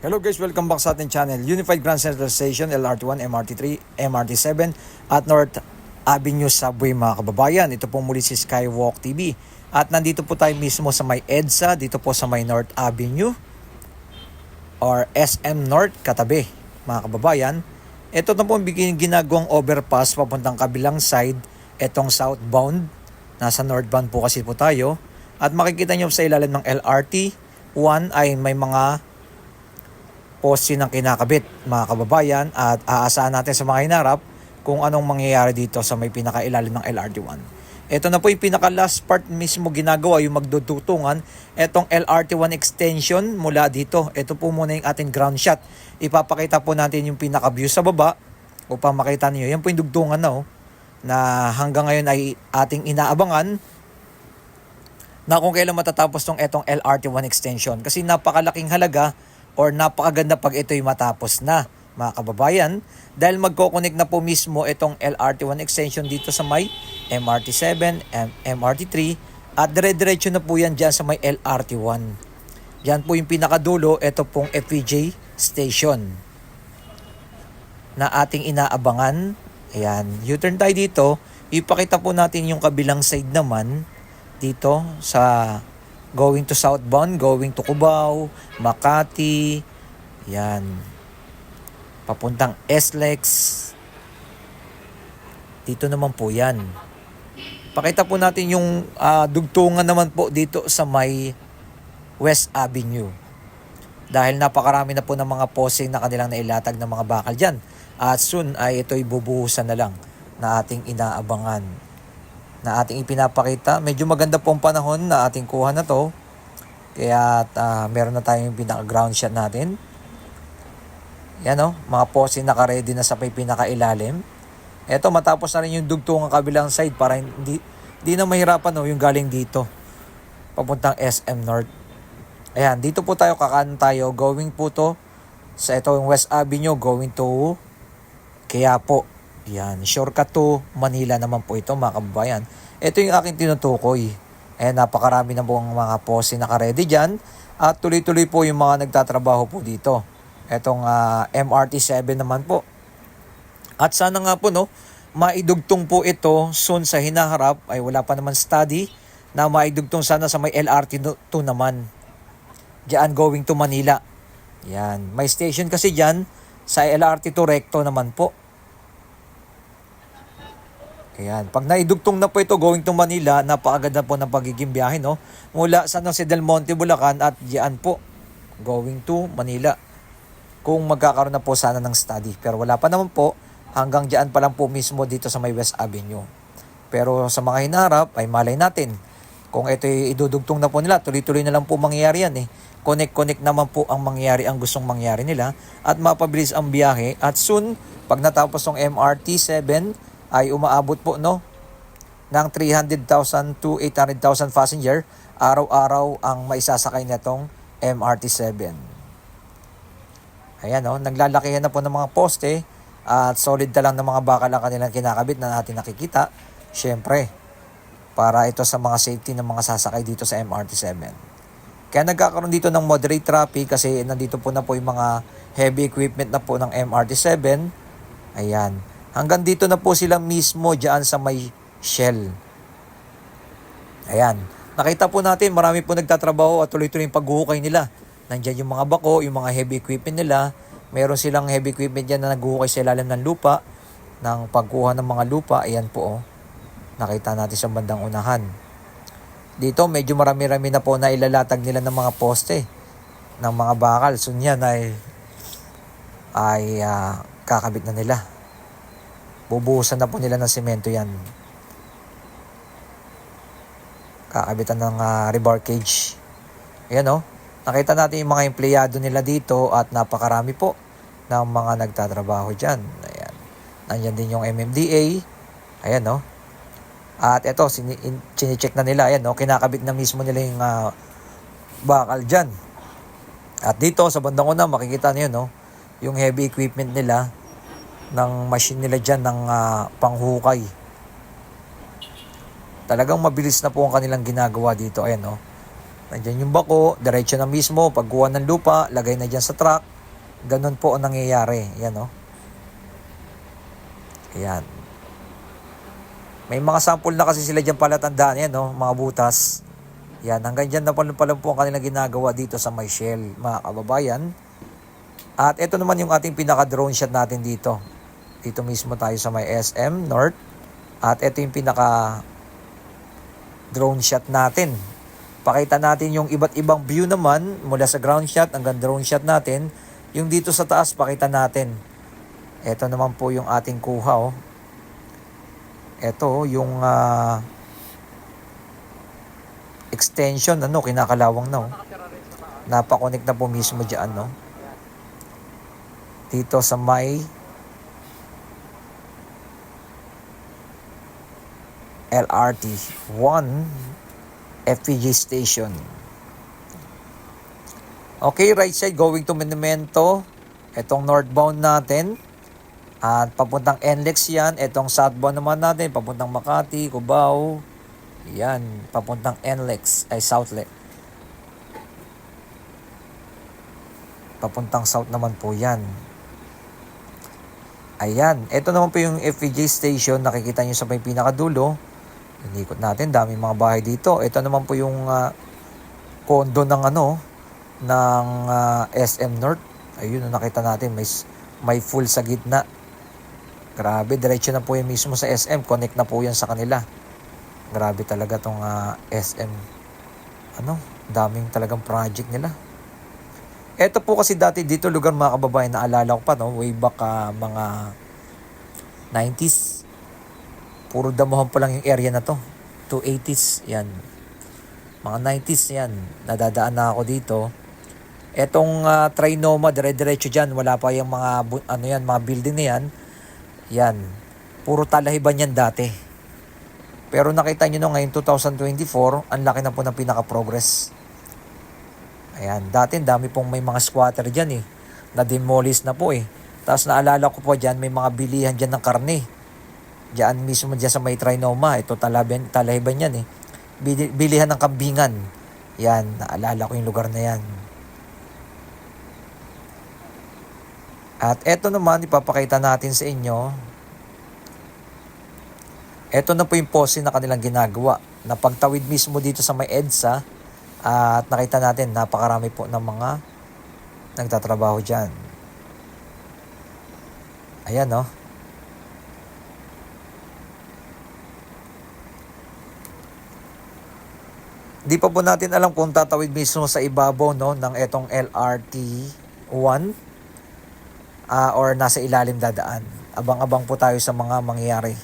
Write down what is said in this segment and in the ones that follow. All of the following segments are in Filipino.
Hello guys, welcome back sa ating channel. Unified Grand Central Station, LRT1, MRT3, MRT7 at North Avenue Subway mga kababayan. Ito po muli si Skywalk TV. At nandito po tayo mismo sa may EDSA, dito po sa may North Avenue or SM North katabi mga kababayan. Ito na po ang ginagawang overpass papuntang kabilang side, itong southbound. Nasa northbound po kasi po tayo. At makikita nyo sa ilalim ng LRT, 1 ay may mga poste ng kinakabit mga kababayan at aasahan natin sa mga hinarap kung anong mangyayari dito sa may pinakailalim ng LRT1. Ito na po yung pinaka last part mismo ginagawa, yung magdudutungan itong LRT1 extension mula dito. Ito po muna yung ating ground shot. Ipapakita po natin yung pinaka view sa baba upang makita niyo. Yan po yung dugtungan na na hanggang ngayon ay ating inaabangan na kung kailan matatapos tong etong LRT1 extension kasi napakalaking halaga or napakaganda pag ito'y matapos na mga kababayan dahil magkoconnect na po mismo itong LRT1 extension dito sa may MRT7 and MRT3 at dire-diretso na po yan dyan sa may LRT1. Yan po yung pinakadulo, ito pong FPJ station na ating inaabangan. Ayan, U-turn tayo dito, ipakita po natin yung kabilang side naman dito sa going to southbound, going to Cubao, Makati, yan. Papuntang SLEX. Dito naman po yan. Pakita po natin yung dugtungan naman po dito sa may West Avenue. Dahil napakarami na po ng mga posing na kanilang nailatag ng mga bakal dyan. At soon ay ito'y bubuhusan na lang na ating inaabangan, na ating ipinapakita. Medyo maganda po ang panahon na ating kuha na to. Kaya meron na tayong pinaka-ground shot natin. Yan mga poste naka-ready na sa pinaka-ilalim. Eto, matapos na rin yung dugtungan kabilang side para hindi na mahirapan yung galing dito. Papuntang SM North. Ayan, dito po tayo, kakan tayo. Going po to sa ito yung West Avenue, going to Quiapo. Yan, shortcut to Manila naman po ito mga kababayan. Ito yung aking tinutukoy. Napakarami na po ang mga poste naka-ready dyan. At tuloy-tuloy po yung mga nagtatrabaho po dito. Etong MRT7 naman po. At sana nga po maidugtong po ito soon sa hinaharap. Ay wala pa naman study na maidugtong sana sa may LRT2 naman. Diyan going to Manila. Yan. May station kasi dyan sa LRT2 recto naman po. Ayan. Pag naidugtong na po ito going to Manila, napakaganda po ng pagiging biyahe mula sa San Del Monte, Bulacan at diyan po going to Manila. Kung magkakaroon na po sana ng study. Pero wala pa naman po, hanggang diyan pa lang po mismo dito sa may West Avenue. Pero sa mga hinarap ay malay natin. Kung ito idudugtong na po nila, tuloy-tuloy na lang po mangyayari yan Connect naman po ang mangyayari, ang gustong mangyari nila at mapabilis ang biyahe. At soon, pag natapos ng MRT7, ay umaabot po ng 300,000 to 800,000 passenger araw-araw ang maisasakay nitong MRT7. Ayan naglalakihan na po ng mga poste at solid na lang ng mga bakal ang kanilang kinakabit na natin nakikita. Siyempre, para ito sa mga safety ng mga sasakay dito sa MRT7. Kaya nagkakaroon dito ng moderate traffic kasi nandito po na po yung mga heavy equipment na po ng MRT7. Ayan. Hanggang dito na po sila mismo dyan sa may Shell. Ayan. Nakita po natin marami po nagtatrabaho at tuloy-tuloy yung paghuhukay nila. Nandiyan yung mga bako, yung mga heavy equipment nila. Meron silang heavy equipment dyan na naghuhukay sa ilalim ng lupa. Ng pagkuha ng mga lupa. Ayan po Nakita natin sa bandang unahan. Dito medyo marami-rami na po na ilalatag nila ng mga poste. Ng mga bakal. So yan ay kakabit na nila. Bubuhusan na po nila ng semento yan. Kakabitan ng rebar cage. Ayan Nakita natin yung mga empleyado nila dito at napakarami po ng mga nagtatrabaho dyan. Ayan. Nandiyan din yung MMDA. Ayan At ito, sinicheck na nila. Ayan kinakabit na mismo nila yung bakal dyan. At dito sa bandang una makikita niyo yung heavy equipment nila ng machine nila dyan ng panghukay. Talagang mabilis na po ang kanilang ginagawa dito. Ayan Nandyan yung bako, diretso na mismo, pagkuha ng lupa, lagay na dyan sa truck. Ganun po ang nangyayari. Yan o. Ayan. May mga sample na kasi sila dyan palatandaan. Yan o, mga butas. Yan, hanggang dyan na pala po ang kanilang ginagawa dito sa may Shell, mga kababayan. At ito naman yung ating pinaka-drone shot natin dito. Dito mismo tayo sa may SM North. At ito yung pinaka-drone shot natin. Pakita natin yung iba't ibang view naman mula sa ground shot hanggang drone shot natin. Yung dito sa taas, pakita natin. Ito naman po yung ating kuha. Oh. Ito yung extension, kinakalawang na. Oh. Napakonect na po mismo dyan. No? Dito sa may LRT 1 FPG station. Okay, right side going to Monumento. Itong northbound natin. At papuntang NLEX yan. Itong southbound naman natin. Papuntang Makati, Cubao. Yan. Papuntang NLEX. Ay, Southlet. Papuntang south naman po yan. Ayan. Ito naman po yung FPG station. Nakikita nyo sa may pinakadulo. Inikot natin, daming mga bahay dito. Ito naman po yung condo ng ng SM North. Ayun, nakita natin may full sa gitna. Grabe, diretso na po yan mismo sa SM. Connect na po yan sa kanila. Grabe talaga tong SM. Daming talagang project nila. Ito po kasi dati dito lugar, mga kababayan, naalala ko pa way back mga 90s. Puro damuhan pa lang yung area na to. 280s, yan. Mga 90s, yan. Nadadaan na ako dito. Etong Trinoma, dire-diretso dyan. Wala pa yung mga, mga building na yan. Yan. Puro talahiban yan dati. Pero nakita nyo ngayon, 2024, ang laki na po ng pinaka-progress. Ayan. Dati, dami pong may mga squatter dyan eh. Na-demolish na po eh. Tapos naalala ko po dyan, may mga bilihan dyan ng karne. Diyan mismo dyan sa may Trinoma. Ito talahiban yan eh. Bilihan ng kambingan. Yan, naalala ko yung lugar na yan. At eto naman, ipapakita natin sa inyo. Eto na po yung pose na kanilang ginagawa. Napagtawid mismo dito sa may EDSA. At nakita natin, napakarami po ng mga nagtatrabaho dyan. Ayan no. Di pa po natin alam kung tatawid mismo sa ibabaw ng etong LRT 1 or nasa ilalim dadaan. Abang-abang po tayo sa mga mangyayari.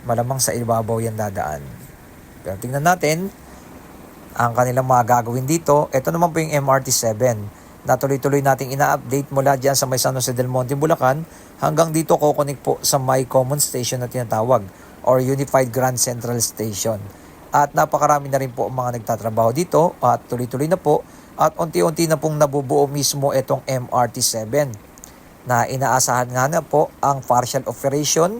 Malamang sa ibabaw yan dadaan. Pero tingnan natin ang kanilang mga gagawin dito. Ito naman po yung MRT 7 na tuloy-tuloy nating ina-update mula dyan sa may San Jose del Monte, Bulacan hanggang dito kukonek po sa may common station na tinatawag or Unified Grand Central Station. At napakarami na rin po ang mga nagtatrabaho dito at tuloy-tuloy na po at unti-unti na pong nabubuo mismo itong MRT 7 na inaasahan nga na po ang partial operation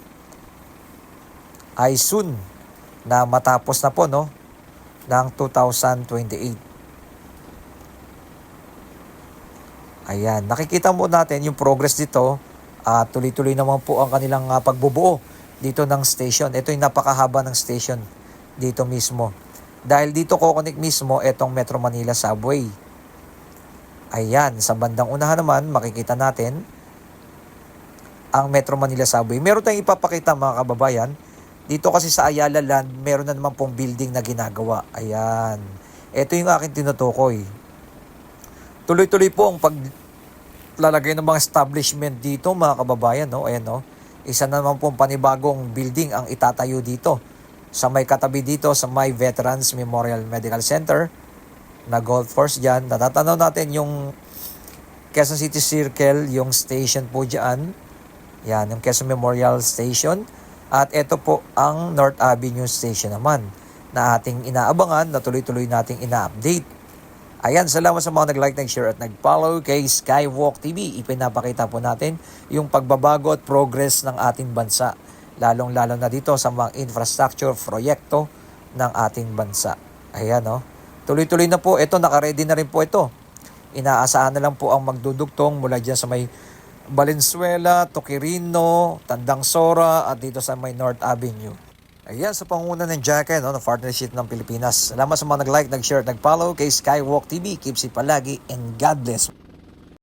ay soon na matapos na po ng 2028. Ayan, nakikita mo natin yung progress dito at tuloy-tuloy naman po ang kanilang pagbubuo dito ng station. Ito yung napakahaba ng station dito mismo. Dahil dito kukonek mismo itong Metro Manila Subway. Ayan, sa bandang unahan naman makikita natin ang Metro Manila Subway. Meron tayong ipapakita mga kababayan. Dito kasi sa Ayala Land, meron na naman pong building na ginagawa. Ayan. Ito yung aking tinutukoy. Tuloy-tuloy po ang paglalagay ng mga establishment dito mga kababayan. Ayan, isa na naman pong panibagong building ang itatayo dito. Sa may katabi dito, sa may Veterans Memorial Medical Center na golf course dyan. Natatanaw natin yung Quezon City Circle, yung station po dyan. Yan, yung Quezon Memorial Station. At ito po ang North Avenue Station naman na ating inaabangan, na tuloy-tuloy nating ina-update. Ayan, salamat sa mga nag-like, nag-share at nag-follow kay Skywalk TV. Ipinapakita po natin yung pagbabago at progress ng ating bansa. Lalong-lalo na dito sa mga infrastructure proyekto ng ating bansa. Ayan, Tuloy-tuloy na po ito, naka-ready na rin po ito. Inaasahan na lang po ang magdudugtong mula dyan sa may Valenzuela, Toquirino, Tandang Sora at dito sa may North Avenue. Ayan, sa pangunguna ng Jackie, no, ng partnership ng Pilipinas. Salamat sa mga nag-like, nag-share, nag-follow kay Skywalk TV. Keep safe palagi and God bless.